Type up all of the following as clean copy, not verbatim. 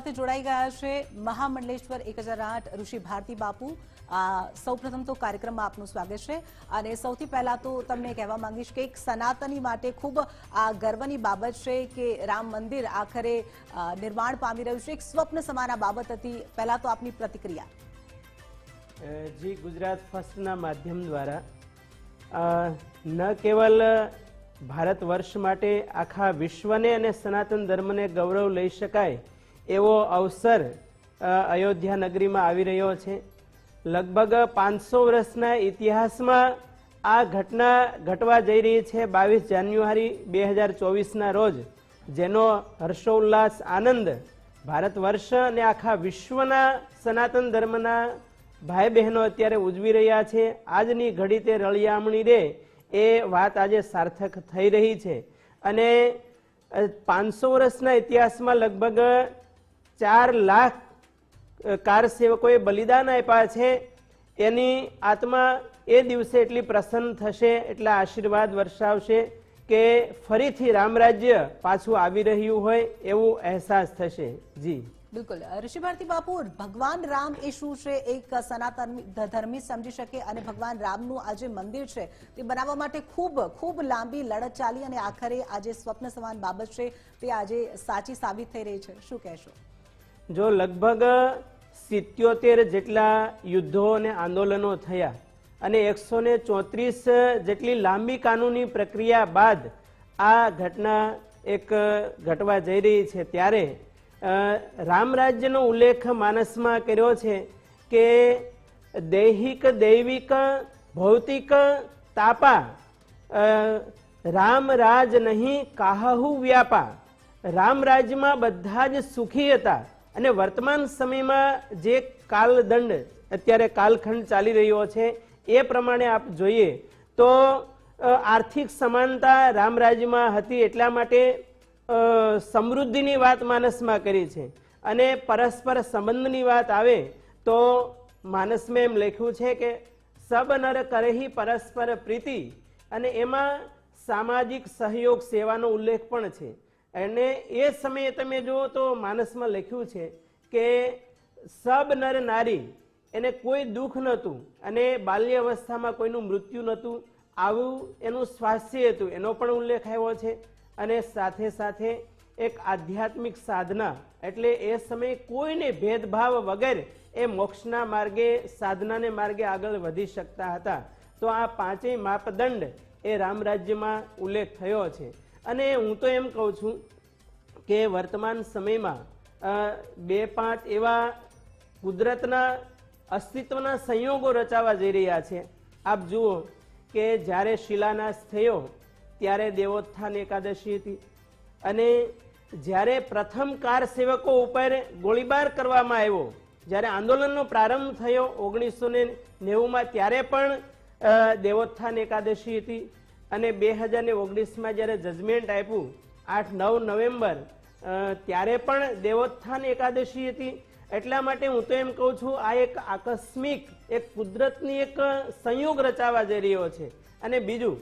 સાથે જોડાઈ ગયા છે મહામંડલેશ્વર 1008 ઋષિ ભારતી બાપુ। સૌપ્રથમ તો કાર્યક્રમમાં આપનું સ્વાગત છે અને સૌથી પહેલા તો તમને કહેવા માંગીશ કે એક સનાતની માટે ખૂબ ગર્વની બાબત છે કે રામ મંદિર આખરે નિર્માણ પામી રહ્યું છે। એક સ્વપ્ન સમાન આ બાબત હતી, પહેલા તો આપની પ્રતિક્રિયા। જી, ગુજરાત ફર્સ્ટના માધ્યમ દ્વારા ન કેવલ ભારત વર્ષ માટે આખા વિશ્વને અને સનાતન ધર્મને ગૌરવ લઈ શકાય એવો અવસર અયોધ્યા નગરીમાં આવી રહ્યો છે। લગભગ 500 વર્ષના ઇતિહાસમાં આ ઘટના ઘટવા જઈ રહી છે 22 જાન્યુઆરી 2024ના રોજ, જેનો હર્ષોલ્લાસ આનંદ ભારત વર્ષ અને આખા વિશ્વના સનાતન ધર્મના ભાઈ બહેનો અત્યારે ઉજવી રહ્યા છે। આજની ઘડી તે રળિયામણી રે એ વાત આજે સાર્થક થઈ રહી છે અને 500 વર્ષના ઇતિહાસમાં લગભગ 4 લાખ કાર સેવકોએ બલિદાન આપ્યા છે। એની આત્મા એ દિવસે એટલી પ્રસન્ન થશે, એટલા આશીર્વાદ વર્ષાવશે કે ફરીથી રામરાજ્ય પાછું આવી રહ્યું હોય એવું અહેસાસ થશે। જી બિલકુલ ઋષિ ભારતી બાપુ, ભગવાન રામ એ શું છે એક સનાતન ધર્મી સમજી શકે અને ભગવાન રામનું આ જે મંદિર છે તે બનાવવા માટે ખૂબ લાંબી લડત ચાલી અને આખરે આજે સ્વપ્ન સમાન બાબત છે તે આજે સાચી સાબિત થઈ રહી છે, શું કહેશો? જો લગભગ 77 જેટલા યુદ્ધો અને આંદોલનો થયા અને 134 જેટલી લાંબી કાનૂની પ્રક્રિયા બાદ આ ઘટના એક ઘટવા જઈ રહી છે, ત્યારે રામરાજ્યનો ઉલ્લેખ માનસમાં કર્યો છે કે દૈહિક દૈવિક ભૌતિક તાપા રામ રાજ નહીં કાહુ વ્યાપા। રામરાજ્યમાં બધા જ સુખી હતા અને વર્તમાન સમયમાં જે કાલદંડ અત્યારે કાલખંડ ચાલી રહ્યો છે એ પ્રમાણે આપ જોઈએ તો આર્થિક સમાનતા રામરાજ્યમાં હતી, એટલા માટે સમૃદ્ધિની વાત માનસમાં કરી છે અને પરસ્પર સંબંધની વાત આવે તો માનસમાં એમ લખ્યું છે કે સબ નર કરહી પરસ્પર પ્રીતિ, અને એમાં સામાજિક સહયોગ સેવાનો ઉલ્લેખ પણ છે। અને એ સમયે તમે જુઓ તો માનસમાં લખ્યું છે કે સબ નર નારી એને કોઈ દુઃખ નહોતું અને બાલ્ય અવસ્થામાં કોઈનું મૃત્યુ નહોતું, આવું એનું સ્વાસ્થ્ય હતું, એનો પણ ઉલ્લેખ આવ્યો છે। અને સાથે સાથે એક આધ્યાત્મિક સાધના, એટલે એ સમયે કોઈને ભેદભાવ વગર એ મોક્ષના માર્ગે સાધનાને માર્ગે આગળ વધી શકતા હતા। તો આ 5 માપદંડ એ રામરાજ્યમાં ઉલ્લેખ થયો છે અને હું તો એમ કહું છું કે વર્તમાન સમયમાં 2-5 એવા કુદરતના અસ્તિત્વના સંયોગો રચાવા જઈ રહ્યા છે। આપ જુઓ કે જ્યારે શિલાન્યાસ થયો ત્યારે દેવોત્થાન એકાદશી હતી અને જ્યારે પ્રથમ કાર સેવકો ઉપર ગોળીબાર કરવામાં આવ્યો, જ્યારે આંદોલનનો પ્રારંભ થયો 1990માં ત્યારે પણ દેવોત્થાન એકાદશી હતી અને 2019માં જ્યારે જજમેન્ટ આપ્યું 8-9 નવેમ્બર ત્યારે પણ દેવોત્થાન એકાદશી હતી। એટલા માટે હું તો એમ કહું છું આ એક આકસ્મિક એક કુદરતની એક સંયોગ રચાવા જઈ રહ્યો છે। અને બીજું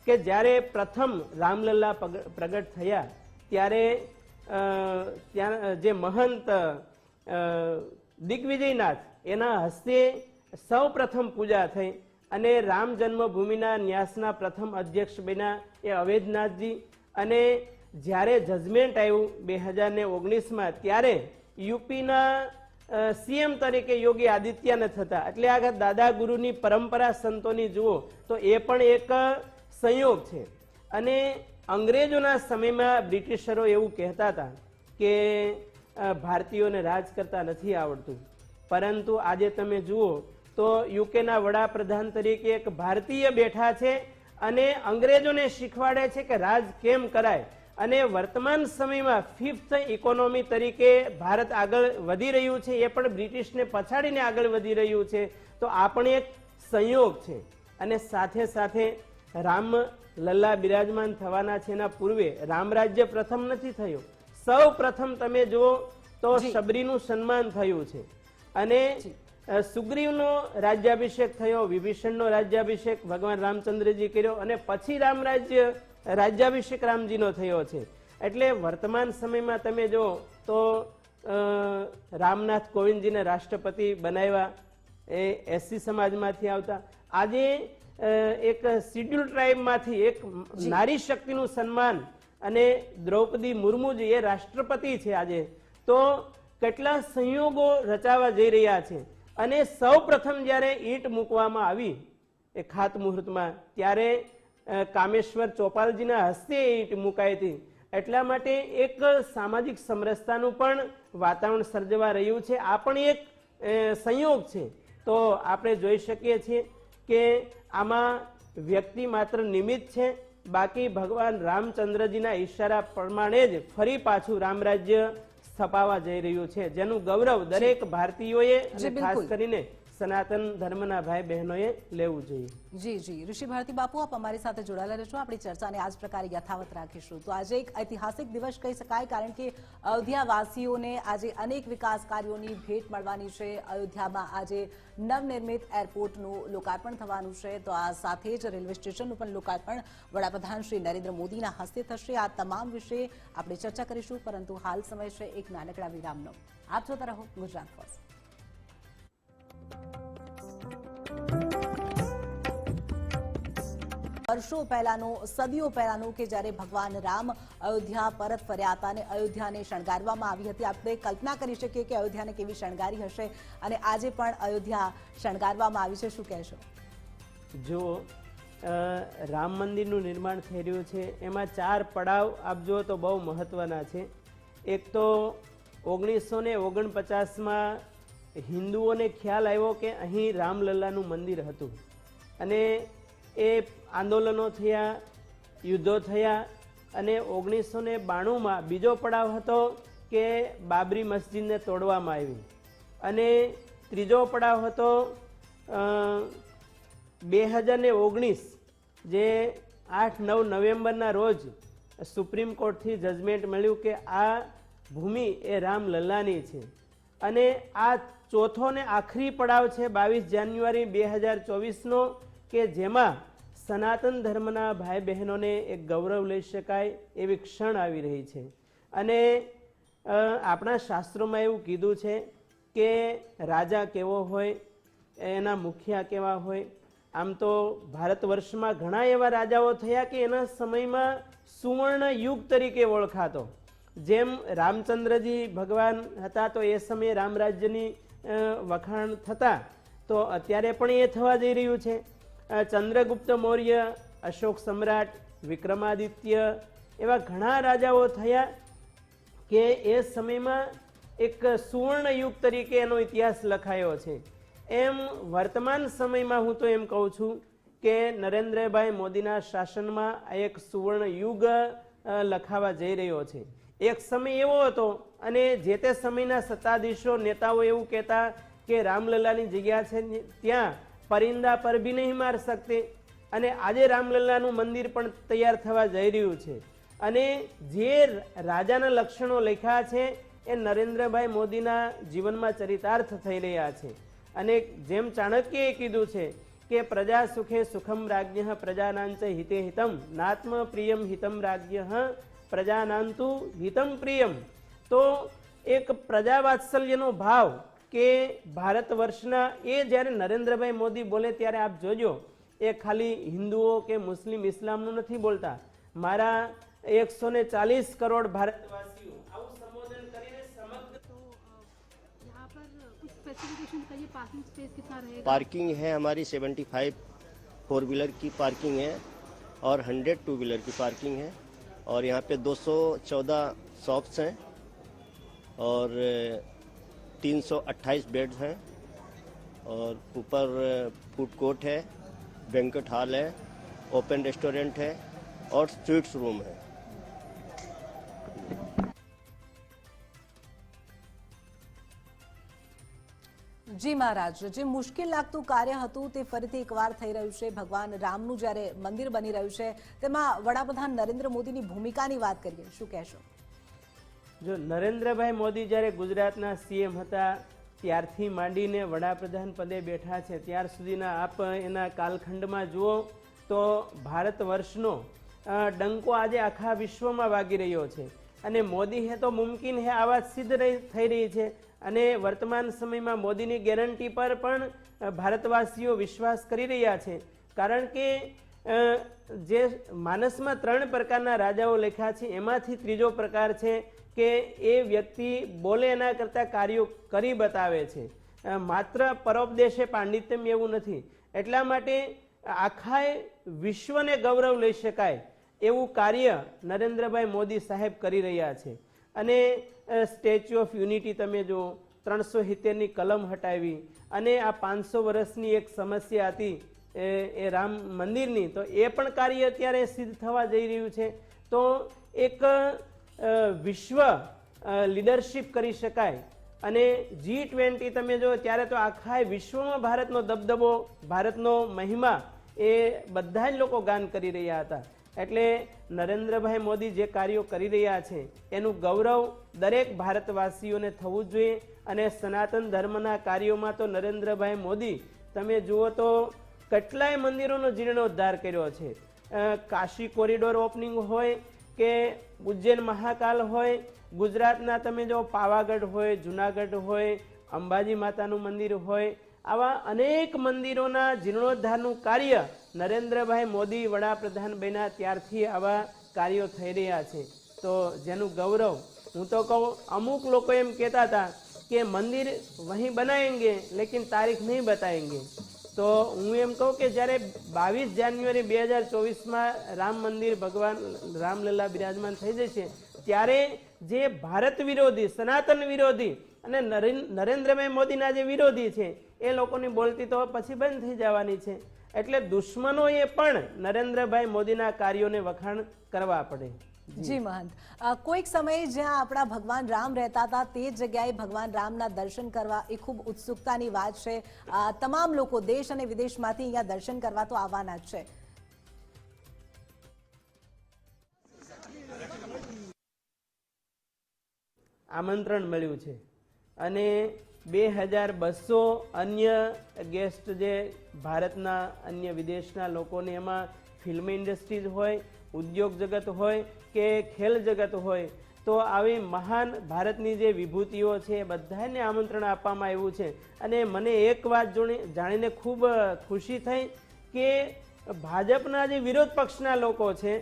કે જ્યારે પ્રથમ રામલલ્લા પ્રગટ થયા ત્યારે ત્યાં જે મહંત દિગ્વિજયનાથ એના હસ્તે સૌ પ્રથમ પૂજા થઈ અને રામ જન્મભૂમિના ન્યાસના પ્રથમ અધ્યક્ષ બન્યા એ અવેધનાથજી। અને જ્યારે જજમેન્ટ આવ્યું 2019માં ત્યારે યુપીના સીએમ તરીકે યોગી આદિત્યનાથ હતા। એટલે આ દાદા ગુરુની પરંપરા સંતોની જુઓ તો એ પણ એક સંયોગ છે। અને અંગ્રેજોના સમયમાં બ્રિટિશરો એવું કહેતા હતા કે ભારતીયોને રાજ કરતા નથી આવડતું, પરંતુ આજે તમે જુઓ તો યુકેના વડાપ્રધાન તરીકે એક ભારતીય બેઠા છે અને અંગ્રેજોને શીખવાડે છે કે રાજ કેમ કરાય। અને વર્તમાન સમયમાં 5th ઇકોનોમી તરીકે ભારત આગળ વધી રહ્યું છે, એ પણ બ્રિટિશને પછાડીને આગળ વધી રહ્યું છે। તો આ પણ એક સંયોગ છે। અને સાથે સાથે રામ લલ્લા બિરાજમાન થવાના છે, એના પૂર્વે રામરાજ્ય પ્રથમ નથી થયો, સૌ પ્રથમ તમે જુઓ તો શબરીનું સન્માન થયું છે અને સુગ્રીવનો રાજ્યાભિષેક થયો, વિભીષણનો રાજ્યાભિષેક ભગવાન રામચંદ્રજી કર્યો અને પછી રાજ્યાભિષેક રામજીનો થયો છે। એટલે વર્તમાન સમયમાં તમે જો તો રામનાથ કોવિંદજીને રાષ્ટ્રપતિ બનાવ્યા, એ એસસી સમાજમાંથી આવતા. આજે એક શિડ્યુલ ટ્રાઇબમાંથી એક નારી શક્તિનું સન્માન, અને દ્રૌપદી મુર્મુજી એ રાષ્ટ્રપતિ છે આજે. તો કેટલા સંયોગો રચાવા જઈ રહ્યા છે. અને સૌ પ્રથમ જ્યારે ઈંટ મૂકવામાં આવી એ ખાતમુહૂર્તમાં, ત્યારે કામેશ્વર ચોપાલજીના હસ્તે ઈંટ મુકાઈ હતી. એટલા માટે એક સામાજિક સમરસતાનું પણ વાતાવરણ સર્જવા રહ્યું છે. આ પણ એક સંયોગ છે. તો આપણે જોઈ શકીએ છીએ કે આમાં વ્યક્તિ માત્ર નિમિત્ત છે, બાકી ભગવાન રામચંદ્રજીના ઈશારા પ્રમાણે જ ફરી પાછું રામરાજ્ય સ્થપાવા જઈ રહ્યું છે, જેનું ગૌરવ દરેક ભારતીયોએ અને ખાસ કરીને સનાતન ધર્મના ભાઈ બહેનોએ લેવું જોઈએ. જી જી ઋષિ ભારતી બાપુ, આપ અમારી સાથે જોડાયેલા રહેશો. આપણી ચર્ચાને આ જ પ્રકારે યથાવત રાખીશું. તો આજે એક ઐતિહાસિક દિવસ કહી શકાય, કારણ કે અયોધ્યાવાસીઓને આજે અનેક વિકાસ કાર્યોની ભેટ મળવાની છે. અયોધ્યામાં આજે નવનિર્મિત એરપોર્ટનું લોકાર્પણ થવાનું છે. તો આ સાથે જ રેલવે સ્ટેશનનું પણ લોકાર્પણ વડાપ્રધાન શ્રી નરેન્દ્ર મોદીના હસ્તે થશે. આ તમામ વિશે આપણે ચર્ચા કરીશું, પરંતુ હાલ સમય છે એક નાનકડા વિરામનો. આપ જોતા રહો ગુજરાત ફર્સ્ટ. વર્ષો પહેલાનું, સદીઓ પહેલાનું કે જ્યારે ભગવાન રામ અયોધ્યા પરત ફર્યા હતા અને અયોધ્યાને શણગારવામાં આવી હતી. આપણે કલ્પના કરી શકીએ કે અયોધ્યાને કેવી શણગારી હશે, અને આજે પણ અયોધ્યા શણગારવામાં આવી છે. શું કહેશો? જો રામ મંદિરનું નિર્માણ થઈ રહ્યું છે, એમાં 4 પડાવ આપ જુઓ તો બહુ મહત્વના છે. એક તો 1949માં હિન્દુઓને ખ્યાલ આવ્યો કે અહીં રામલલ્લાનું મંદિર હતું, અને એ આંદોલનો થયા, યુદ્ધો થયા, અને 1992માં બીજો પડાવ હતો કે બાબરી મસ્જિદને તોડવામાં આવી, અને ત્રીજો પડાવ હતો 2019 જે 8-9 નવેમ્બરના રોજ સુપ્રીમ કોર્ટથી જજમેન્ટ મળ્યું કે આ ભૂમિ એ રામલલ્લાની છે. અને આ ચોથો ને આખરી પડાવ છે 22 જાન્યુઆરી 2024નો, કે જેમાં સનાતન ધર્મના ભાઈ બહેનોને એક ગૌરવ લઈ શકાય એવી ક્ષણ આવી રહી છે. અને આપણા શાસ્ત્રોમાં એવું કીધું છે કે રાજા કેવો હોય, એના મુખિયા કેવા હોય. આમ તો ભારત વર્ષમાં ઘણા એવા રાજાઓ થયા કે એના સમયમાં સુવર્ણ યુગ તરીકે ઓળખાતો. જેમ રામચંદ્રજી ભગવાન હતા તો એ સમયે રામરાજ્યની વખાણ થતા, તો અત્યારે પણ એ થવા જઈ રહ્યું છે. ચંદ્રગુપ્ત મૌર્ય, અશોક સમ્રાટ, વિક્રમાદિત્ય, એવા ઘણા રાજાઓ થયા કે એ સમયમાં એક સુવર્ણ યુગ તરીકે એનો ઇતિહાસ લખાયો છે. એમ વર્તમાન સમયમાં હું તો એમ કહું છું કે નરેન્દ્રભાઈ મોદીના શાસનમાં આ એક સુવર્ણ યુગ લખાવા જઈ રહ્યો છે. એક સમય એવો હતો, અને જે તે સમયના સત્તાધીશો, નેતાઓ એવું કહેતા કે રામલલ્લાની જગ્યા છે ત્યાં પરિંદા પર ભી નહીં માર શકતે. અને આજે રામલલ્લાનું મંદિર પણ તૈયાર થવા જઈ રહ્યું છે. અને જે રાજાના લક્ષણો લખ્યા છે એ નરેન્દ્રભાઈ મોદીના જીવનમાં ચરિતાર્થ થઈ રહ્યા છે. અને જેમ ચાણક્યએ કીધું છે કે પ્રજા સુખે સુખમ રાજ્ય પ્રજાનાંચ હિતે હિતમ નાત્મ પ્રિયમ હિતમ રાજ્ય પ્રજાનાંતુ હિતમ પ્રિયમ. તો એક પ્રજાવાત્સલ્યનો ભાવ કે ભારત વર્ષના, એ જ્યારે નરેન્દ્રભાઈ મોદી બોલે ત્યારે આપ જોજો, એ ખાલી હિન્દુઓ કે મુસ્લિમ ઇસ્લામનું નથી બોલતા. મારા 140 કરોડ ભારતવાસીઓ આવું સંબોધન કરીને સમગ્ર. यहाँ पर कुछ स्पेसिफिकेशन बताइए, पार्किंग स्पेस कितना रहेगा? पार्किंग है हमारी 75 4 व्हीलर की पार्किंग है और 100 2 व्हीलर की पार्किंग है, और यहाँ पे 214 शॉप्स हैं और 328 बेड्स हैं, और ऊपर फूड कोर्ट है, बैंक्वेट हॉल है, ओपन रेस्टोरेंट है और स्वीट्स रूम है. જી મહારાજ, જે મુશ્કેલ લાગતું કાર્ય હતું તે ફરીથી એકવાર થઈ રહ્યું છે. ભગવાન રામનું જ્યારે મંદિર બની રહ્યું છે, તેમાં વડાપ્રધાન નરેન્દ્ર મોદીની ભૂમિકાની વાત કરીએ, શું કહેશો? જો નરેન્દ્રભાઈ મોદી જ્યારે ગુજરાતના સીએમ હતા ત્યારથી માંડીને વડાપ્રધાન પદે બેઠા છે ત્યાર સુધીના આપ એના કાલખંડમાં જુઓ તો ભારત વર્ષનો ડંકો આજે આખા વિશ્વમાં વાગી રહ્યો છે. અને મોદી હે તો મુમકિન હે આ વાત સિદ્ધ થઈ રહી છે અને વર્તમાન સમયમાં મોદીની ગેરંટી પર પણ ભારતવાસીઓ વિશ્વાસ કરી રહ્યા છે. કારણ કે જે માનસમાં 3 પ્રકારના રાજાઓ લખ્યા છે એમાંથી ત્રીજો પ્રકાર છે કે એ વ્યક્તિ બોલે એના કરતાં કાર્યો કરી બતાવે છે. માત્ર પરોપદેશે પાંડિત્યમ એવું નથી. એટલા માટે આખા વિશ્વને ગૌરવ લઈ શકાય એવું કાર્ય નરેન્દ્રભાઈ મોદી સાહેબ કરી રહ્યા છે. અને સ્ટેચ્યુ ઓફ યુનિટી તમે જુઓ, 370ની કલમ હટાવી અને આ 500 વર્ષની એક સમસ્યા હતી એ રામ મંદિરની, તો એ પણ કાર્ય અત્યારે સિદ્ધ થવા જઈ રહ્યું છે. તો એક વિશ્વ લીડરશિપ કરી શકાય. અને G20 તમે જો ત્યારે તો આખા વિશ્વમાં ભારતનો દબદબો, ભારતનો મહિમા એ બધા જ લોકો ગાન કરી રહ્યા હતા. એટલે નરેન્દ્રભાઈ મોદી જે કાર્યો કરી રહ્યા છે એનું ગૌરવ દરેક ભારતવાસીઓને થવું જોઈએ. અને સનાતન ધર્મના કાર્યોમાં તો નરેન્દ્રભાઈ મોદી તમે જુઓ તો કેટલાય મંદિરોનો જીર્ણોદ્ધાર કર્યો છે. કાશી કોરિડોર ઓપનિંગ હોય કે ઉજ્જૈન મહાકાલ હોય, ગુજરાતના તમે જો પાવાગઢ હોય, જુનાગઢ હોય, અંબાજી માતાનું મંદિર હોય, આવા અનેક મંદિરોના જીર્ણોદ્ધારનું કાર્ય નરેન્દ્રભાઈ મોદી વડાપ્રધાન બન્યા ત્યારથી આવા કાર્યો થઈ રહ્યા છે. તો જેનું ગૌરવ, હું તો કહું, અમુક લોકો એમ કહેતા હતા કે મંદિર વહીં બનાએંગે લેકિન તારીખ નહીં બતાએંગે. તો હું એમ કહું કે જ્યારે 22 જાન્યુઆરી 2024માં રામ મંદિર ભગવાન રામલલ્લા બિરાજમાન થઈ જશે ત્યારે જે ભારત વિરોધી, સનાતન વિરોધી અને નરેન્દ્રભાઈ મોદીના જે વિરોધી છે એ લોકોની બોલતી તો પછી બંધ થઈ જવાની છે. એટલે દુશ્મનોએ પણ નરેન્દ્રભાઈ મોદીના કાર્યોને વખાણ કરવા પડે. જી મહંત, કોઈક સમયે જ્યાં આપણા ભગવાન રામ રહેતા હતા તે જગ્યાએ ભગવાન રામના દર્શન કરવા એ ખૂબ ઉત્સુકતાની વાત છે. તમામ લોકો દેશ અને વિદેશમાંથી અહીંયા દર્શન કરવા તો આવવાના જ છે. આમંત્રણ મળ્યું છે અને 2200 અન્ય ગેસ્ટ જે ભારતના અન્ય વિદેશના લોકોને, એમાં ફિલ્મ ઇન્ડસ્ટ્રીઝ હોય, ઉદ્યોગ જગત હોય કે ખેલ જગત હોય, તો આવી મહાન ભારતની જે વિભૂતિઓ છે એ બધાને આમંત્રણ આપવામાં આવ્યું છે. અને મને એક વાત જાણીને ખૂબ ખુશી થઈ કે ભાજપના જે વિરોધ પક્ષના લોકો છે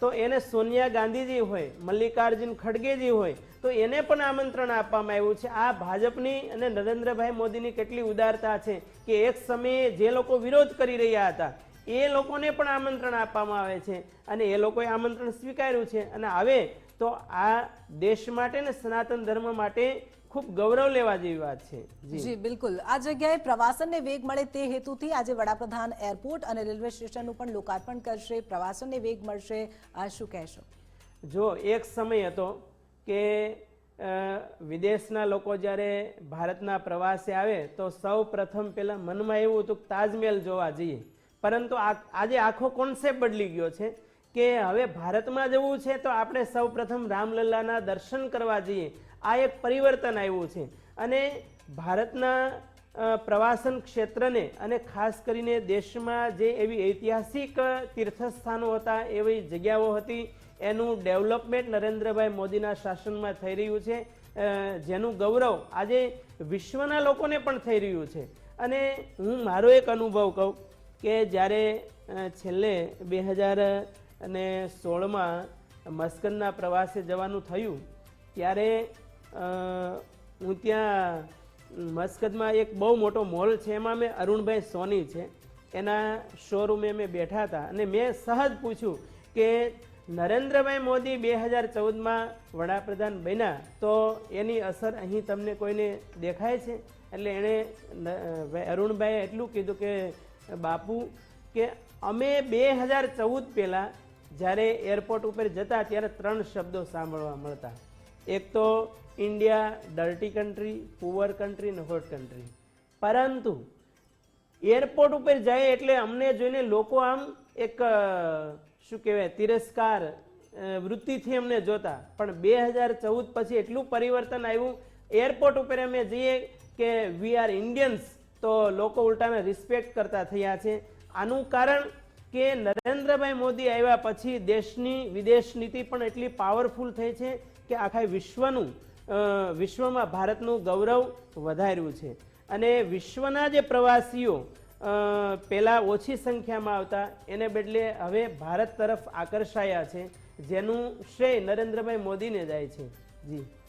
તો એને સોનિયા ગાંધીજી હોય, મલ્લિકાર્જુન ખડગેજી હોય, તો એને પણ આમંત્રણ આપવામાં આવ્યું છે. આ ભાજપની અને નરેન્દ્રભાઈ મોદીની કેટલી ઉદારતા છે કે એક સમયે જે લોકો વિરોધ કરી રહ્યા હતા એ લોકોને પણ આમંત્રણ આપવામાં આવે છે અને એ લોકોએ આમંત્રણ સ્વીકાર્યું છે. અને આવે તો આ દેશ માટે ને સનાતન ધર્મ માટે ખૂબ ગૌરવ લેવા જેવી વાત છે. જી બિલકુલ. આ જગ્યાએ પ્રવાસનને વેગ મળે તે હેતુથી આજે વડાપ્રધાન એરપોર્ટ અને રેલવે સ્ટેશનનું પણ લોકાર્પણ કરશે. પ્રવાસનને વેગ મળશે, આ શું કહેશો? જો એક સમય હતો કે વિદેશના લોકો જ્યારે ભારતના પ્રવાસે આવે તો સૌ પ્રથમ પહેલાં મનમાં એવું હતું કે તાજમહેલ જોવા જઈએ. પરંતુ આજે આખો કોન્સેપ્ટ બદલી ગયો છે કે હવે ભારતમાં જવું છે તો આપણે સૌ પ્રથમ રામલલ્લાના દર્શન કરવા જઈએ. આ એક પરિવર્તન આવ્યું છે. અને ભારતના પ્રવાસન ક્ષેત્રને અને ખાસ કરીને દેશમાં જે એવી ઐતિહાસિક તીર્થસ્થાનો હતા, એવી જગ્યાઓ હતી, એનું ડેવલપમેન્ટ નરેન્દ્રભાઈ મોદીના શાસનમાં થઈ રહ્યું છે, જેનું ગૌરવ આજે વિશ્વના લોકોને પણ થઈ રહ્યું છે. અને હું મારો એક અનુભવ કહું કે જ્યારે છેલ્લે 2016માં મસ્કતના પ્રવાસે જવાનું થયું ત્યારે હું ત્યાં મસ્કતમાં એક બહુ મોટો મોલ છે, એમાં મેં અરુણભાઈ સોની છે એના શોરૂમે મેં બેઠા હતા અને મેં સહજ પૂછ્યું કે નરેન્દ્રભાઈ મોદી 2014માં વડાપ્રધાન બન્યા તો એની અસર અહીં તમને કોઈને દેખાય છે? એટલે એણે અરુણભાઈએ એટલું કીધું કે બાપુ કે અમે 2014 પહેલાં જ્યારે એરપોર્ટ ઉપર જતા ત્યારે 3 શબ્દો સાંભળવા મળતા. એક તો India dirty country, poor country ને હોટ કન્ટ્રી. પરંતુ એરપોર્ટ ઉપર જાય એટલે અમને જોઈને લોકો આમ એક શું કહેવાય તિરસ્કાર વૃત્તિથી અમને જોતા. પણ 2014 પછી એટલું પરિવર્તન આવ્યું. એરપોર્ટ ઉપર અમે જઈએ કે વી આર ઇન્ડિયન્સ તો લોકો ઉલટાને રિસ્પેક્ટ કરતા થયા છે. આનું કારણ કે નરેન્દ્રભાઈ મોદી આવ્યા પછી દેશની વિદેશ નીતિ પણ એટલી પાવરફુલ થઈ છે કે આખા વિશ્વમાં ભારતનું ગૌરવ વધાર્યું છે. અને વિશ્વના જે પ્રવાસીઓ પહેલા ઓછી સંખ્યામાં આવતા એને બદલે હવે ભારત તરફ આકર્ષાયા છે, જેનું શ્રેય નરેન્દ્રભાઈ મોદીને જાય છે.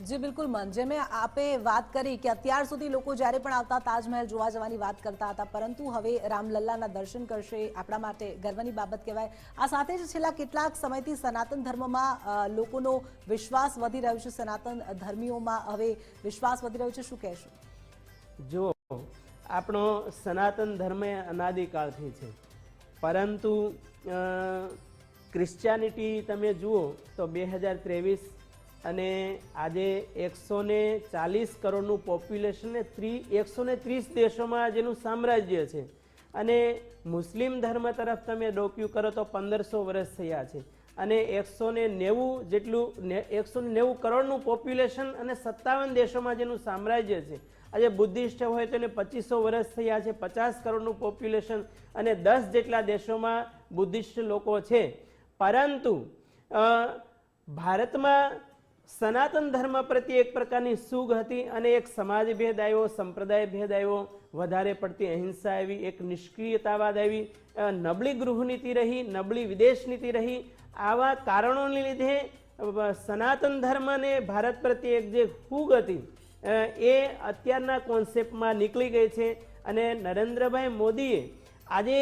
જી બિલકુલ મન, જેમ આપે વાત કરી કે અત્યાર સુધી લોકો જ્યારે પણ આવતા તાજમહેલ જોવા જવાની વાત કરતા હતા, પરંતુ હવે રામલલ્લાના દર્શન કરશે, આપણા માટે ગર્વની બાબત કહેવાય. આ સાથે જ છેલ્લા કેટલાક સમયથી સનાતન ધર્મમાં લોકોનો વિશ્વાસ વધી રહ્યો છે, સનાતન ધર્મીઓમાં હવે વિશ્વાસ વધી રહ્યો છે, શું કહેશો? જો આપણો સનાતન ધર્મ અનાદિકાળથી છે, પરંતુ ક્રિશ્ચિયાનિટી તમે જુઓ તો 2023 અને આજે 140 કરોડનું પોપ્યુલેશન ને 130 દેશોમાં જેનું સામ્રાજ્ય છે. અને મુસ્લિમ ધર્મ તરફ તમે ડોક્યુ કરો તો 1500 વર્ષ થયા છે. અને 190 કરોડનું પોપ્યુલેશન અને 57 દેશોમાં જેનું સામ્રાજ્ય છે. આજે બુદ્ધિસ્ટ હોય તો એને 2500 વર્ષ થયા છે, 50 કરોડનું પોપ્યુલેશન અને 10 જેટલા દેશોમાં બુદ્ધિસ્ટ લોકો છે. પરંતુ ભારતમાં સનાતન ધર્મ પ્રત્યે એક પ્રકારની સૂગ હતી અને એક સમાજ ભેદ આવ્યો, સંપ્રદાય ભેદ આવ્યો, વધારે પડતી અહિંસા આવી, એક નિષ્ક્રિયતાવાદ આવી, નબળી ગૃહનીતિ રહી, નબળી વિદેશ નીતિ રહી. આવા કારણોને લીધે સનાતન ધર્મને ભારત પ્રત્યે એક જે ફૂગ હતી એ અત્યારના કોન્સેપ્ટમાં નીકળી ગઈ છે. અને નરેન્દ્રભાઈ મોદીએ આજે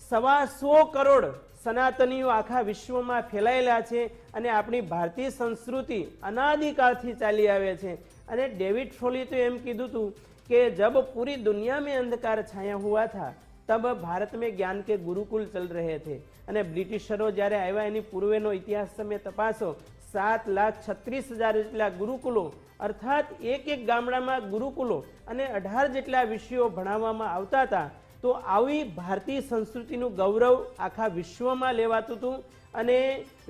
125 કરોડ સનાતનીઓ આખા વિશ્વમાં ફેલાયેલા છે અને આપણી ભારતીય સંસ્કૃતિ અનાદિકાળથી ચાલી આવે છે. અને ડેવિડ ફોલી તો એમ કીધું હતું કે જબ પૂરી દુનિયા में अंधकार छाया हुआ था तब भारत में ज्ञान के गुरुकुल चल रहे थे. અને બ્રિટિશરો જ્યારે આવ્યા એની પૂર્વેનો ઇતિહાસ તમે તપાસો, 7,36,000 જેટલા ગુરુકુલો, અર્થાત એક ગામડામાં ગુરુકુલો અને 18 જેટલા વિષયો ભણાવવામાં આવતા હતા. તો આવી ભારતીય સંસ્કૃતિનું ગૌરવ આખા વિશ્વમાં લેવાતું હતું અને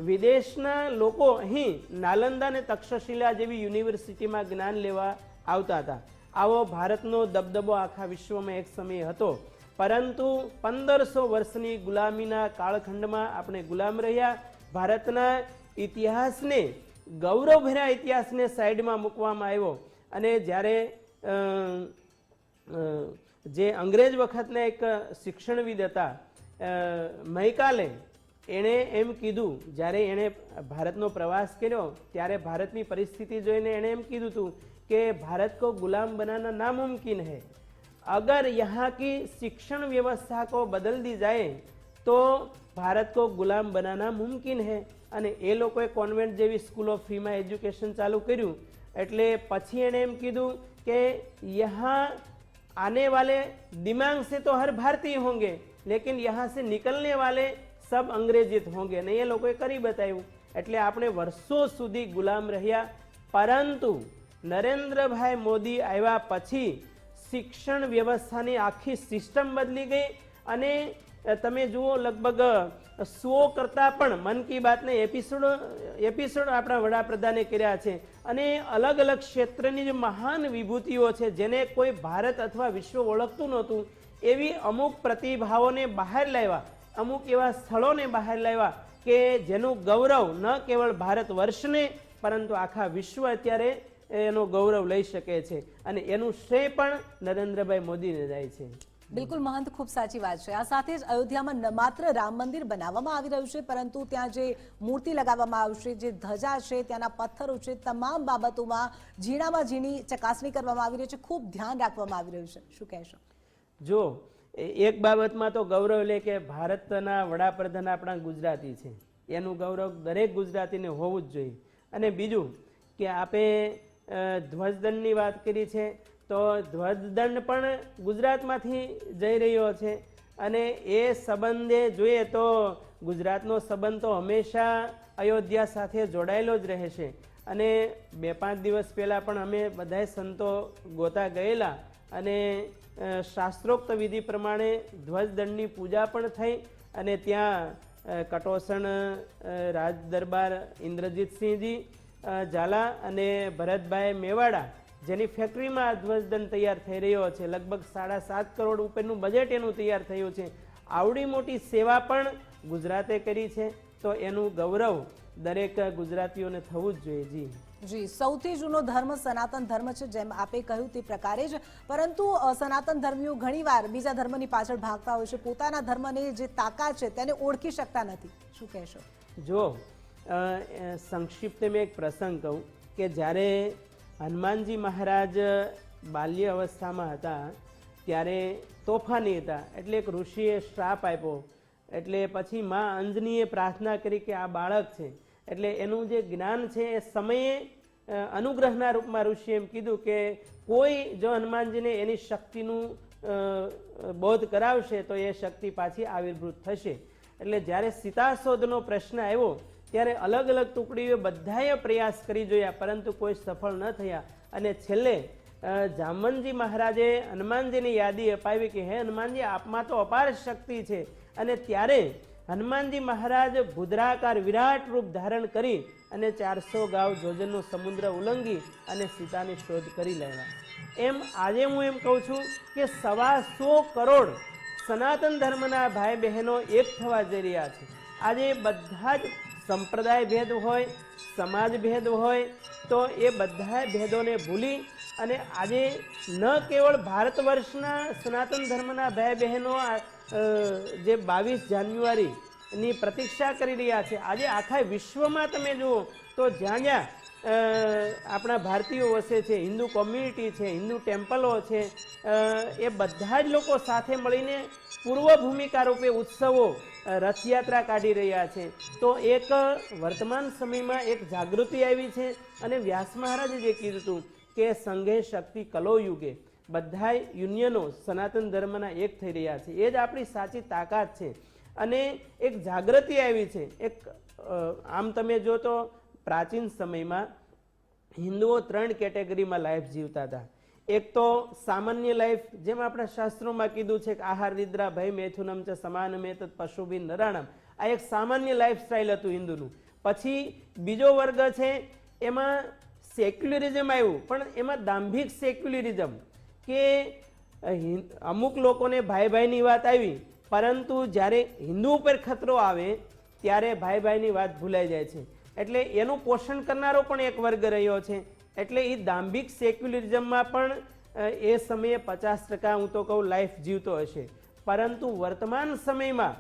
વિદેશના લોકો અહીં નાલંદા અને તક્ષશિલા જેવી યુનિવર્સિટીમાં જ્ઞાન લેવા આવતા હતા. આવો ભારતનો દબદબો આખા વિશ્વમાં એક સમય હતો. પરંતુ 1500 વર્ષની ગુલામીના કાળખંડમાં આપણે ગુલામ રહ્યા. ભારતના ઇતિહાસને, ગૌરવભર્યા ઇતિહાસને સાઈડમાં મૂકવામાં આવ્યો. અને જ્યારે જે અંગ્રેજ વખતના એક શિક્ષણવિદ હતા મૈકાલે, એણે એમ કીધું, જ્યારે એણે ભારતનો પ્રવાસ કર્યો ત્યારે ભારતની પરિસ્થિતિ જોઈને એણે એમ કીધું હતું કે ભારત को गुलाम बनाना नामुमकिन है, अगर यहाँ की शिक्षण व्यवस्था को बदल दी जाए तो भारत को गुलाम बनाना मुमकिन है. અને એ લોકોએ કોન્વેન્ટ જેવી સ્કૂલો ફ્રીમાં એજ્યુકેશન ચાલુ કર્યું. એટલે પછી એણે એમ કીધું કે यहाँ आने वाले दिमाग से तो हर भारतीय होंगे, लेकिन यहाँ से निकलने वाले सब अंग्रेजित होंगे. ને એ લોકોએ કરી બતાવ્યું. એટલે આપણે વર્ષો સુધી ગુલામ રહ્યા. પરંતુ નરેન્દ્રભાઈ મોદી આવ્યા પછી શિક્ષણ વ્યવસ્થાની આખી સિસ્ટમ બદલી ગઈ. અને તમે જુઓ, લગભગ 100 કરતાં પણ મન કી બાતને એપિસોડ આપણા વડાપ્રધાને કર્યા છે. અને અલગ અલગ ક્ષેત્રની જે મહાન વિભૂતિઓ છે જેને કોઈ ભારત અથવા વિશ્વ ઓળખતું નહોતું, એવી અમુક પ્રતિભાઓને બહાર લાવ્યા, અમુક એવા સ્થળોને બહાર લાવ્યા કે જેનું ગૌરવ ન કેવળ ભારત વર્ષને પરંતુ આખા વિશ્વ અત્યારે એનો ગૌરવ લઈ શકે છે. અને એનું શ્રેય પણ નરેન્દ્રભાઈ મોદીને જાય છે. બિલકુલ મહંત, ખૂબ સાચી વાત છે. આ સાથે જ અયોધ્યામાં ન માત્ર રામ મંદિર બનાવવામાં આવી રહ્યું છે, પરંતુ ત્યાં જે મૂર્તિ લગાવવામાં આવશે, જે ધજા છે, ત્યાંના પથ્થરો છે, તમામ બાબતોમાં ઝીણામાં ઝીણી ચકાસણી કરવામાં આવી રહી છે, ખૂબ ધ્યાન રાખવામાં આવી રહ્યું છે. શું કહેશો? જો એક બાબતમાં તો ગૌરવ લે કે ભારતના વડાપ્રધાન આપણા ગુજરાતી છે, એનું ગૌરવ દરેક ગુજરાતીને હોવું જ જોઈએ. અને બીજું કે આપે ધ્વજદંડની વાત કરી છે, તો ધ્વજદંડ પણ ગુજરાતમાંથી જઈ રહ્યો છે. અને એ સંબંધે જોઈએ તો ગુજરાતનો સંબંધ તો હંમેશા અયોધ્યા સાથે જોડાયેલો જ રહેશે. અને 2-5 દિવસ પહેલાં પણ અમે બધાય સંતો ગોતા ગયેલા અને શાસ્ત્રોક્ત વિધિ પ્રમાણે ધ્વજદંડની પૂજા પણ થઈ. અને ત્યાં કટોસણ રાજ દરબાર ઇન્દ્રજીતસિંહજી ઝાલા અને ભરતભાઈ મેવાડા, જેની ફેક્ટરીમાં આ ધ્વજદંડ તૈયાર થઈ રહ્યો છે, લગભગ 7.5 કરોડ ઉપરનું બજેટ એનું તૈયાર થયું છે. આવડી મોટી સેવા પણ ગુજરાતે કરી છે, તો એનું ગૌરવ દરેક ગુજરાતીઓને થવું જ જોઈએ. જી જી, સૌથી જૂનો ધર્મ સનાતન ધર્મ છે, જેમ આપે કહ્યું તે પ્રકારે જ. પરંતુ સનાતન ધર્મીઓ ઘણીવાર બીજા ધર્મની પાછળ ભાગતા હોય છે, પોતાના ધર્મની જે તાકાત છે તેને ઓળખી શકતા નથી. શું કહેશો? જો સંક્ષિપ્ત મેં એક પ્રસંગ કહું કે જ્યારે હનુમાનજી મહારાજ બાલ્ય અવસ્થામાં હતા ત્યારે તોફાની હતા, એટલે એક ઋષિએ શ્રાપ આપ્યો. એટલે પછી માં અંજનીએ પ્રાર્થના કરી કે આ બાળક છે, એટલે એનું જે જ્ઞાન છે એ સમયે અનુગ્રહના રૂપમાં ઋષિએ એમ કીધું કે કોઈ જો હનુમાનજીને એની શક્તિનું બોધ કરાવશે તો એ શક્તિ પાછી આવિર્ભૂત થશે. એટલે જ્યારે સીતાશોધનો પ્રશ્ન આવ્યો ત્યારે અલગ અલગ ટુકડીઓ બધાએ પ્રયાસ કરી જોયા, પરંતુ કોઈ સફળ ન થયા. અને છેલ્લે જામવંતજી મહારાજે હનુમાનજીની યાદી અપાવી કે હે હનુમાનજી, આપમાં તો અપાર શક્તિ છે. અને ત્યારે હનુમાનજી મહારાજ ભુદ્રાકાર વિરાટ રૂપ ધારણ કરી અને 400 ગાવ જોજનનો સમુદ્ર ઉલ્લંઘી અને સીતાની શોધ કરી લેવા. એમ આજે હું એમ કહું છું કે 125 કરોડ સનાતન ધર્મના ભાઈ બહેનો એક થવા જઈ રહ્યા છે. આજે બધા જ સંપ્રદાય ભેદ હોય, સમાજ ભેદ હોય, તો એ બધા ભેદોને ભૂલી અને આજે ન કેવળ ભારત વર્ષના સનાતન ધર્મના ભાઈ બહેનો જે 22 જાન્યુઆરીની પ્રતીક્ષા કરી રહ્યા છે, આજે આખા વિશ્વમાં તમે જુઓ તો જ્યાં જ્યાં આપણા ભારતીયો વસે છે, હિન્દુ કોમ્યુનિટી છે, હિન્દુ ટેમ્પલો છે, એ બધા જ લોકો સાથે મળીને પૂર્વ ભૂમિકા રૂપે ઉત્સવો રથયાત્રા કાઢી રહ્યા છે. તો એક વર્તમાન સમયમાં એક જાગૃતિ આવી છે. અને વ્યાસ મહારાજે જે કીધું હતું કે સંઘે શક્તિ કલો યુગે, બધા યુનિયનો સનાતન ધર્મના એક થઈ રહ્યા છે, એ જ આપણી સાચી તાકાત છે. અને એક જાગૃતિ આવી છે. એક આમ તમે જો તો પ્રાચીન સમયમાં હિન્દુઓ 3 કેટેગરીમાં લાઈફ જીવતા હતા. એક તો સામાન્ય લાઈફ, જેમ આપણા શાસ્ત્રોમાં કીધું છે કે આહાર નિદ્રા ભય મેથુનમ ચ સમાનમે તત્ પશુભિ નરાણમ, આ એક સામાન્ય લાઈફ સ્ટાઇલ હતું હિન્દુનું. પછી બીજો વર્ગ છે, એમાં સેક્યુલરિઝમ આવ્યું, પણ એમાં દાંભિક સેક્યુલરિઝમ કે અમુક લોકોને ભાઈ ભાઈની વાત આવી, પરંતુ જ્યારે હિન્દુ ઉપર ખતરો આવે ત્યારે ભાઈ ભાઈની વાત ભૂલાઈ જાય છે. એટલે એનું પોષણ કરનારો પણ એક વર્ગ રહ્યો છે. એટલે એ દાંભિક સેક્યુલરિઝમમાં પણ એ સમયે 50% હું તો કહું લાઈફ જીવતો હશે. પરંતુ વર્તમાન સમયમાં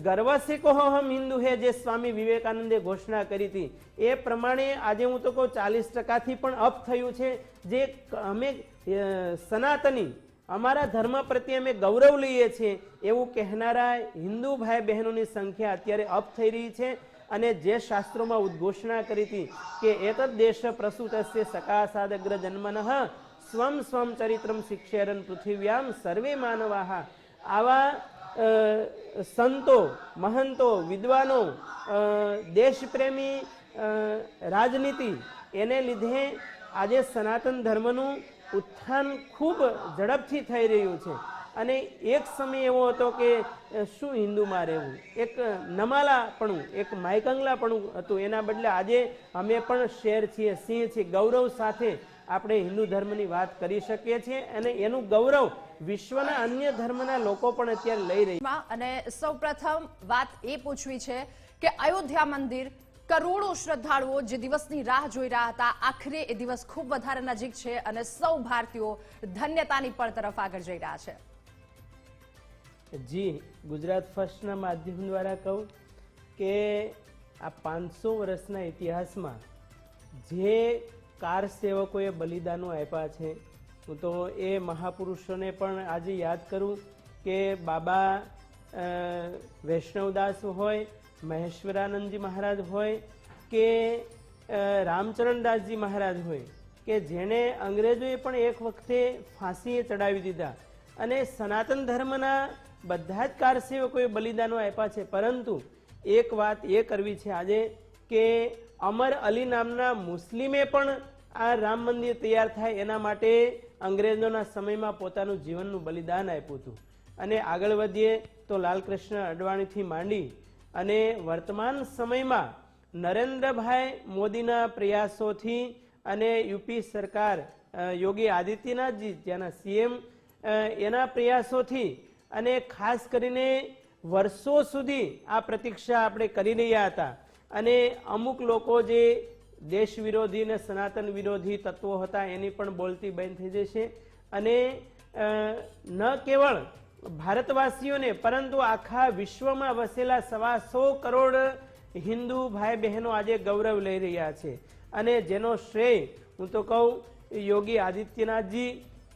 ગર્વ સે કહો હમ હિન્દુ હે, જે સ્વામી વિવેકાનંદે ઘોષણા કરી હતી, એ પ્રમાણે આજે હું તો કહું 40%થી પણ અપ થયું છે. જે અમે સનાતની, અમારા ધર્મ પ્રત્યે અમે ગૌરવ લઈએ છીએ એવું કહેનારા હિન્દુ ભાઈ બહેનોની સંખ્યા અત્યારે અપ થઈ રહી છે. અને જે શાસ્ત્રોમાં ઉદ્ઘોષણા કરી હતી કે એતદ દેશ પ્રસૂતસ્ય સકાશાદગ્ર જન્મનઃ સ્વમ સ્વમ ચરિત્રમ શિક્ષેરન પૃથિવ્યામ સર્વે માનવાહ, આવા સંતો, મહંતો, વિદ્વાનો, દેશપ્રેમી રાજનીતિ, એને લીધે આજે સનાતન ધર્મનું ઉત્થાન ખૂબ ઝડપથી થઈ રહ્યું છે. અને એક સમય એવો હતો કે શું હિન્દુમાં રહેવું, એક નમાલાપણું, એક માયકંગલાપણું હતું. એના બદલે આજે અમે પણ શેર છીએ, સિંહ છીએ, ગૌરવ સાથે આપણે હિન્દુ ધર્મની વાત કરી શકીએ છીએ. અને એનું ગૌરવ વિશ્વના અન્ય ધર્મના લોકો પણ અત્યારે લઈ રહ્યા. અને સૌપ્રથમ વાત એ પૂછવી છે કે અયોધ્યા મંદિર, કરોડો શ્રદ્ધાળુઓ જે દિવસની રાહ જોઈ રહ્યા હતા, આખરે એ દિવસ ખૂબ વધારે નજીક છે અને સૌ ભારતીયો ધન્યતાની પળ તરફ આગળ જઈ રહ્યા છે. જી, ગુજરાત ફર્સ્ટના માધ્યમ દ્વારા કહું કે આ 500 વર્ષના ઇતિહાસમાં જે કાર સેવકોએ બલિદાનો આપ્યા છે, હું તો એ મહાપુરુષોને પણ આજે યાદ કરું કે બાબા વૈષ્ણવદાસ હોય, મહેશ્વરાનંદજી મહારાજ હોય કે રામચરણદાસજી મહારાજ હોય, કે જેણે અંગ્રેજોએ પણ એક વખતે ફાંસીએ ચડાવી દીધા. અને સનાતન ધર્મના બધા જ કાર સેવકોએ બલિદાનો આપ્યા છે. પરંતુ એક વાત એ કરવી છે આજે કે અમર અલી નામના મુસ્લિમે પણ આ રામ મંદિર તૈયાર થાય એના માટે અંગ્રેજોના સમયમાં પોતાનું જીવનનું બલિદાન આપ્યું હતું. અને આગળ વધીએ તો લાલકૃષ્ણ અડવાણીથી માંડી અને વર્તમાન સમયમાં નરેન્દ્રભાઈ મોદીના પ્રયાસોથી અને યુપી સરકાર યોગી આદિત્યનાથજી ત્યાંના સીએમ એના પ્રયાસોથી અને ખાસ કરીને વર્ષો સુધી આ પ્રતીક્ષા આપણે કરી રહ્યા હતા અને અમુક લોકો જે દેશ વિરોધી અને સનાતન વિરોધી તત્વો હતા એની પણ બોલતી બંધ થઈ જશે અને ન કેવળ ભારતવાસીઓને પરંતુ આખા વિશ્વમાં વસેલા 125 કરોડ હિન્દુ ભાઈ બહેનો આજે ગૌરવ લઈ રહ્યા છે અને જેનો શ્રેય હું તો કહું યોગી આદિત્યનાથજી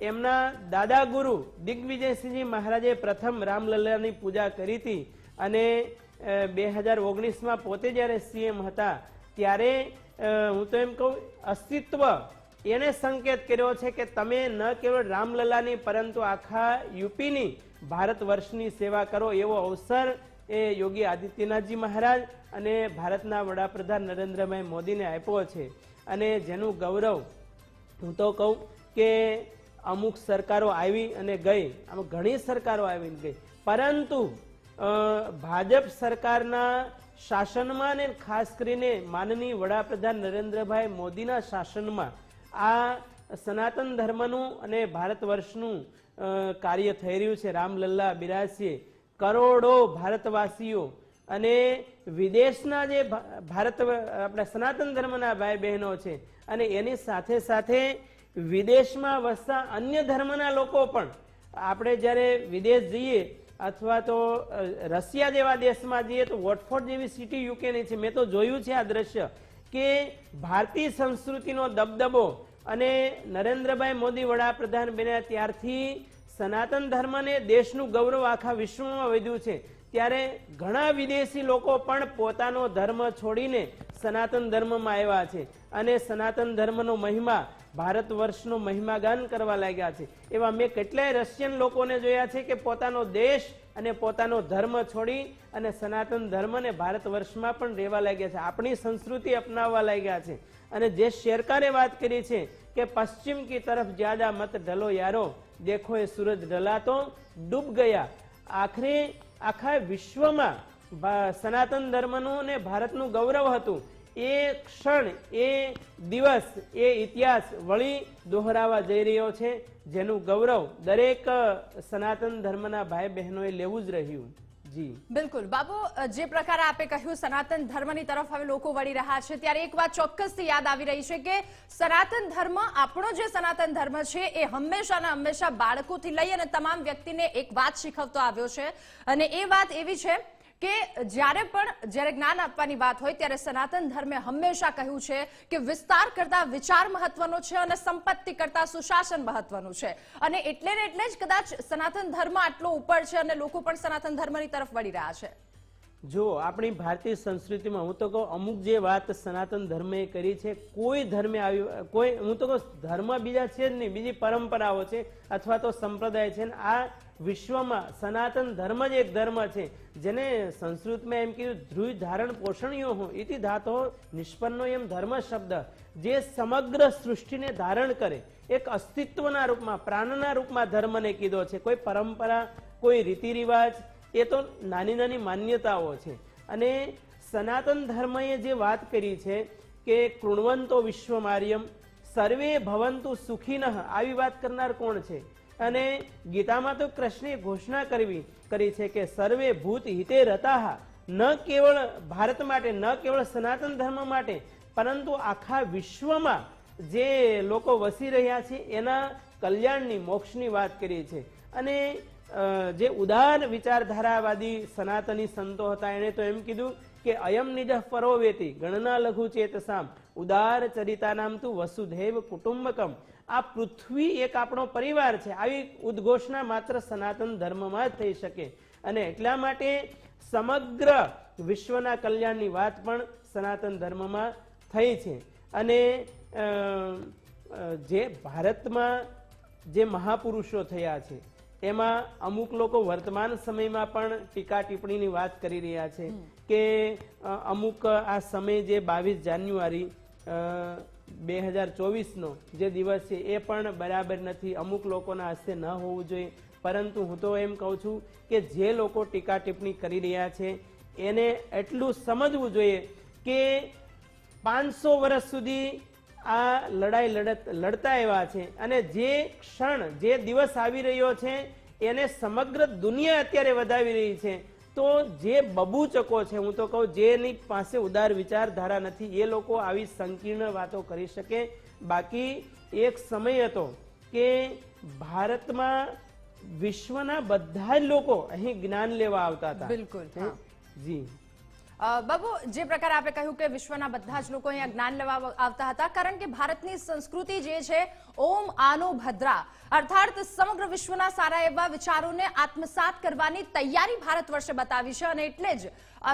એમના દાદા ગુરુ દિગ્વિજયસિંહજી મહારાજે પ્રથમ રામલલ્લાની પૂજા કરી હતી અને 2019માં પોતે જ્યારે સીએમ હતા ત્યારે હું તો એમ કહું અસ્તિત્વ એને સંકેત કર્યો છે કે તમે ન કેવળ રામલલ્લાની પરંતુ આખા યુપીની ભારત વર્ષની સેવા કરો એવો અવસર એ યોગી આદિત્યનાથજી મહારાજ અને ભારતના વડાપ્રધાન નરેન્દ્રભાઈ મોદીને આપ્યો છે અને જેનું ગૌરવ હું તો કહું કે અમુક સરકારો આવી અને ગઈ, આમાં ઘણી સરકારો આવીને ગઈ, પરંતુ ભાજપ સરકારના શાસનમાં ને ખાસ કરીને માનનીય વડાપ્રધાન નરેન્દ્રભાઈ મોદીના શાસનમાં આ સનાતન ધર્મનું અને ભારત વર્ષનું કાર્ય થઈ રહ્યું છે. રામલલ્લા બિરાજશે, કરોડો ભારતવાસીઓ અને વિદેશના જે ભારત આપણા સનાતન ધર્મના ભાઈ બહેનો છે અને એની સાથે સાથે વિદેશમાં વસતા અન્ય ધર્મના લોકો પણ આપણે જ્યારે વિદેશ જઈએ અથવા તો રશિયા જેવા દેશમાં જઈએ તો વોટફોર્ડ જેવી સિટી યુકેની છે. મેં તો જોયું છે આ દ્રશ્ય કે ભારતીય સંસ્કૃતિનો દબદબો અને નરેન્દ્રભાઈ મોદી વડાપ્રધાન બન્યા ત્યારથી સનાતન ધર્મને દેશનું ગૌરવ આખા વિશ્વમાં વધ્યું છે. ત્યારે ઘણા વિદેશી લોકો પણ પોતાનો ધર્મ છોડીને સનાતન ધર્મમાં આવ્યા છે અને સનાતન ધર્મનો મહિમા ભારત વર્ષનો મહિમાગાન કરવા લાગ્યા છે. એવા મેં કેટલાય રશિયન લોકોને જોયા છે કે પોતાનો દેશ અને પોતાનો ધર્મ છોડી અને સનાતન ધર્મને ભારત વર્ષમાં પણ રહેવા લાગ્યા છે, આપણી સંસ્કૃતિ અપનાવવા લાગ્યા છે. અને જે શેરકારે વાત કરી છે કે પશ્ચિમ કી તરફ જ્યાદા મત ઢલો યારો, દેખો એ સૂરજ ઢલા તો ડૂબ ગયા. આખરે આખા વિશ્વમાં સનાતન ધર્મનું અને ભારતનું ગૌરવ હતું. એ ક્ષણ, એ દિવસ, એ ઇતિહાસ વળી દોહરાવા જઈ રહ્યો છે, જેનું ગૌરવ દરેક સનાતન ધર્મના ભાઈ બહેનોએ લેવું જ રહ્યું. જી બિલકુલ બાબુ, જે પ્રકારે આપે કહ્યું સનાતન ધર્મની તરફ હવે લોકો વળી રહ્યા છે ત્યારે એક વાત ચોક્કસથી યાદ આવી રહી છે કે સનાતન ધર્મ, આપણો જે સનાતન ધર્મ છે એ હંમેશા ને હંમેશા બાળકોથી લઈ અને તમામ વ્યક્તિને એક વાત શીખવતો આવ્યો છે અને એ વાત એવી છે કે જ્યારે જ્ઞાન આપવાની વાત હોય ત્યારે સનાતન ધર્મે હંમેશા કહ્યું છે કે વિસ્તાર કરતા વિચાર મહત્વનો છે અને સંપત્તિ કરતા સુશાસન મહત્વનું છે અને એટલે ને એટલે જ કદાચ સનાતન ધર્મ આટલો ઉપર છે અને લોકો પણ સનાતન ધર્મની તરફ વળી રહ્યા છે. જો આપણી ભારતીય સંસ્કૃતિમાં હું તો કહું અમુક જે વાત સનાતન ધર્મે કરી છે, કોઈ ધર્મે આવી કોઈ હું તો કહું ધર્મ બીજા છે જ નહીં, બીજી પરંપરાઓ છે અથવા તો સંપ્રદાય છે. આ વિશ્વમાં સનાતન ધર્મ જ એક ધર્મ છે જેને સંસ્કૃતમાં એમ કીધું ધ્રુવ ધારણ પોષણીયો હો ઇતિ ધાતો નિષ્પન્નો એમ ધર્મ શબ્દ, જે સમગ્ર સૃષ્ટિને ધારણ કરે એક અસ્તિત્વના રૂપમાં, પ્રાણના રૂપમાં ધર્મને કીધો છે. કોઈ પરંપરા, કોઈ રીતિ રિવાજ એ તો નાની નાની માન્યતાઓ છે. અને સનાતન ધર્મએ જે વાત કરી છે કે કૃણવંતો વિશ્વમાર્યમ સર્વે ભવંતુ સુખીનઃ, આવી વાત કરનાર કોણ છે? અને ગીતામાં તો કૃષ્ણે ઘોષણા કરી છે કે સર્વે ભૂત હિતે રતાહ, ન કેવળ ભારત માટે, ન કેવળ સનાતન ધર્મ માટે પરંતુ આખા વિશ્વમાં જે લોકો વસી રહ્યા છે એના કલ્યાણની, મોક્ષની વાત કરી છે. અને જે ઉદાર વિચારધારાવાદી સનાતની સંતો હતા એણે તો એમ કીધું કે અયમ નિજ પરોવેતી ગણના લઘુ ચેતસામ ઉદાર ચરિતાનામ તું વસુધૈવ કુટુંબકમ. આ પૃથ્વી એક આપણો પરિવાર છે, આવી ઉદ્ઘોષણા માત્ર સનાતન ધર્મમાં જ થઈ શકે અને એટલા માટે સમગ્ર વિશ્વના કલ્યાણની વાત પણ સનાતન ધર્મમાં થઈ છે. અને જે ભારતમાં જે મહાપુરુષો થયા છે એમાં અમુક લોકો વર્તમાન સમયમાં પણ ટીકા ટિપ્પણીની વાત કરી રહ્યા છે કે અમુક આ સમય જે 22 જાન્યુઆરી 2024નો જે દિવસ છે એ પણ બરાબર નથી, અમુક લોકોના હસ્તે ન હોવું જોઈએ. પરંતુ હું તો એમ કહું છું કે જે લોકો ટીકા ટિપ્પણી કરી રહ્યા છે એને એટલું સમજવું જોઈએ કે 500 વર્ષ સુધી આ લડાઈ લડતા આવ્યા છે અને જે ક્ષણ, જે દિવસ આવી રહ્યો છે એને સમગ્ર દુનિયા અત્યારે વધાવી રહી છે તો જે બબૂચકો છે, હું તો કહું જેની પાસે ઉદાર વિચારધારા નથી, એ લોકો આવી સંકીર્ણ વાતો કરી શકે. બાકી એક સમય હતો કે ભારતમાં વિશ્વના બધા જ લોકો અહીં જ્ઞાન લેવા આવતા હતા. બિલકુલ, હા. જી બાબુ, જે પ્રકારે આપણે કહ્યું કે વિશ્વના બધા જ લોકો અહીંયા જ્ઞાન લેવા આવતા હતા, કારણ કે ભારતની સંસ્કૃતિ જે છે ઓમ આનો ભદ્રા, અર્થાત સમગ્ર વિશ્વના સારા એવા વિચારોને આત્મસાત કરવાની તૈયારી ભારત વર્ષે બતાવી છે. અને એટલે જ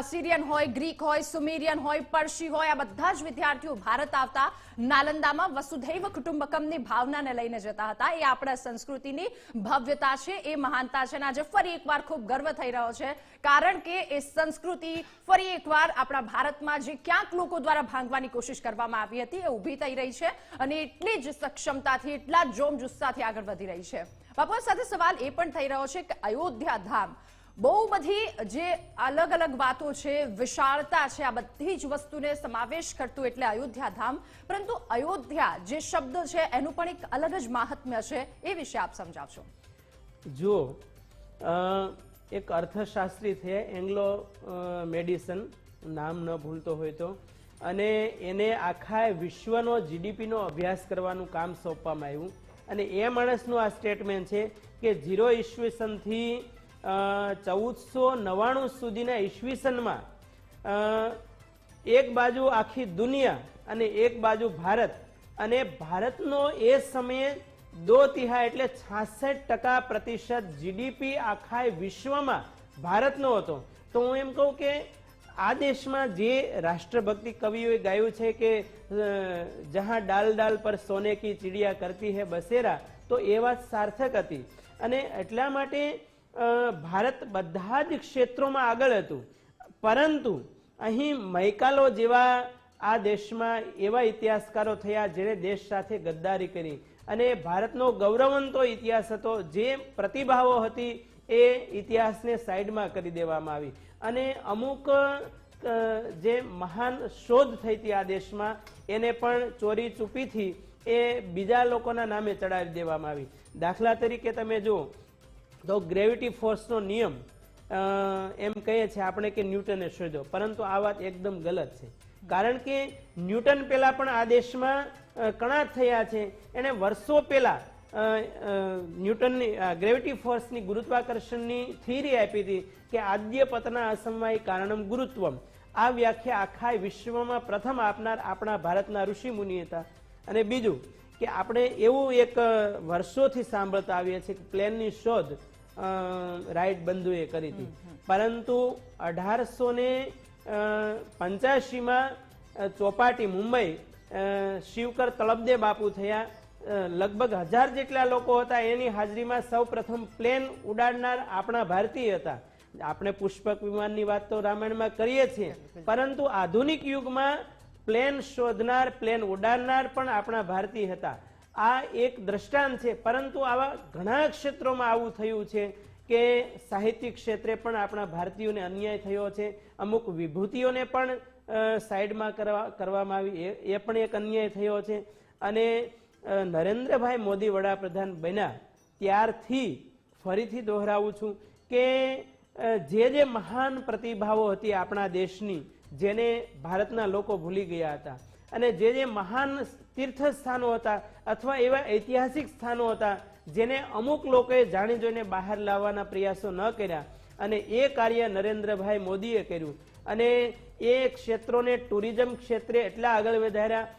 સિરિયન હોય, ગ્રીક હોય, સુમેરિયન હોય, પર્શી હોય, આ બધા જ વિદ્યાર્થીઓ ભારત આવતા નાલંદામાં વસુધૈવ કુટુંબકમની ભાવનાને લઈને જતા હતા. એ આપણા સંસ્કૃતિની ભવ્યતા છે, એ મહાનતા છે. અને આજે ફરી એકવાર ખૂબ ગર્વ થઈ રહ્યો છે, કારણ કે એ સંસ્કૃતિ ફરી એકવાર આપણા ભારતમાં જે ક્યાંક લોકો દ્વારા ભાંગવાની કોશિશ કરવામાં આવી હતી એ ઊભી થઈ રહી છે અને એટલી જ સક્ષમતાથી, એટલા જ જોમ જુસ્સાથી આગળ વધી રહી છે. બાપુ, સાથે સવાલ એ પણ થઈ રહ્યો છે કે અયોધ્યા ધામ, બહુ બધી જે અલગ અલગ વાતો છે, વિશાળતા છે, આ બધી જ વસ્તુને સમાવેશ કરતું એટલે અયોધ્યા ધામ. પરંતુ અયોધ્યા જે શબ્દ છે એનું પણ એક અલગ જ મહાત્મ્ય છે, એ વિશે આપ સમજાવશો. જો એક અર્થશાસ્ત્રી છે, એંગ્લો મેડિસન, નામ ન ભૂલતો હોય તો, અને એને આખા વિશ્વનો જીડીપીનો અભ્યાસ કરવાનું કામ સોંપવામાં આવ્યું. અને એ માણસનું આ સ્ટેટમેન્ટ છે કે 0 ઈસવીસનથી 1499 સુધીના ઈસવીસનમાં એક બાજુ આખી દુનિયા અને એક બાજુ ભારત, અને ભારતનો એ સમયે 2/3 એટલે 66% જીડીપી આખા વિશ્વમાં ભારતનો હતો. તો હું એમ કહું કે આ દેશમાં જે રાષ્ટ્રભક્તિ કવિઓએ ગાયું છે કે જહાં ડાલ ડાલ પર સોને કી ચિડિયા કરતી હૈ બસેરા, તો એ વાત સાર્થક હતી. અને એટલા માટે ભારત બધા જ ક્ષેત્રોમાં આગળ હતું. પરંતુ અહીં મૈકાલો જેવા આ દેશમાં એવા ઇતિહાસકારો થયા જેણે દેશ સાથે ગદ્દારી કરી, અને ભારતનો ગૌરવંતો ઇતિહાસ હતો, જે પ્રતિભાવો હતી એ ઇતિહાસને સાઈડમાં કરી દેવામાં આવી. અને અમુક જે મહાન શોધ થઈ હતી આ દેશમાં એને પણ ચોરી ચૂપીથી એ બીજા લોકોના નામે ચડાવી દેવામાં આવી. દાખલા તરીકે તમે જુઓ તો ગ્રેવિટી ફોર્સનો નિયમ એમ કહીએ છીએ આપણે કે ન્યૂટને શોધ્યો, પરંતુ આ વાત એકદમ ગલત છે. કારણ કે ન્યૂટન પહેલા પણ આ દેશમાં કણાટ થયા છે. એણે વર્ષો પહેલા ન્યૂટનની ગ્રેવિટી ફોર્સની ગુરુત્વાકર્ષણની થિયરી આપી હતી કે આદ્ય પતના અસમવાય કારણમ ગુરુત્વમ. આ વ્યાખ્યા આખા વિશ્વમાં પ્રથમ આપનાર આપણા ભારતના ઋષિ મુનિ હતા. અને બીજું કે આપણે એવું એક વર્ષોથી સાંભળતા આવીએ છીએ કે પ્લેનની શોધ રાઈટ બંધુએ કરી હતી, પરંતુ 1885માં ચોપાટી મુંબઈ શિવકર તળપદે બાપુ થયા. લગભગ 1000 જેટલા લોકો હતા, એની હાજરીમાં સૌ પ્રથમ પ્લેન ઉડાડનાર આપણા ભારતીય હતા. આપણે પુષ્પક વિમાનની વાત તો રામાયણમાં કરીએ છીએ, પરંતુ આધુનિક યુગમાં પ્લેન શોધનાર, પ્લેન ઉડાડનાર પણ આપણા ભારતીય હતા. આ એક દ્રષ્ટાંત છે. પરંતુ આવા ઘણા ક્ષેત્રોમાં આવું થયું છે કે સાહિત્યિક ક્ષેત્રે પણ આપણા ભારતીયોને અન્યાય થયો છે. અમુક વિભૂતિઓને પણ સાઈડમાં કરવામાં આવી, એ પણ એક અન્યાય થયો છે. અને નરેન્દ્રભાઈ મોદી વડાપ્રધાન બન્યા ત્યારથી ફરીથી દોહરાવું છું કે જે મહાન પ્રતિભાઓ હતી આપણા દેશની, જેને ભારતના લોકો ભૂલી ગયા હતા, અને જે મહાન તીર્થ સ્થાનો હતા અથવા એવા ઐતિહાસિક સ્થાનો હતા જેને અમુક લોકોએ જાણી જોઈને બહાર લાવવાના પ્રયાસો ન કર્યા, અને એ કાર્ય નરેન્દ્રભાઈ મોદીએ કર્યું. અને એ ક્ષેત્રોને ટુરિઝમ ક્ષેત્રે એટલા આગળ વધાર્યા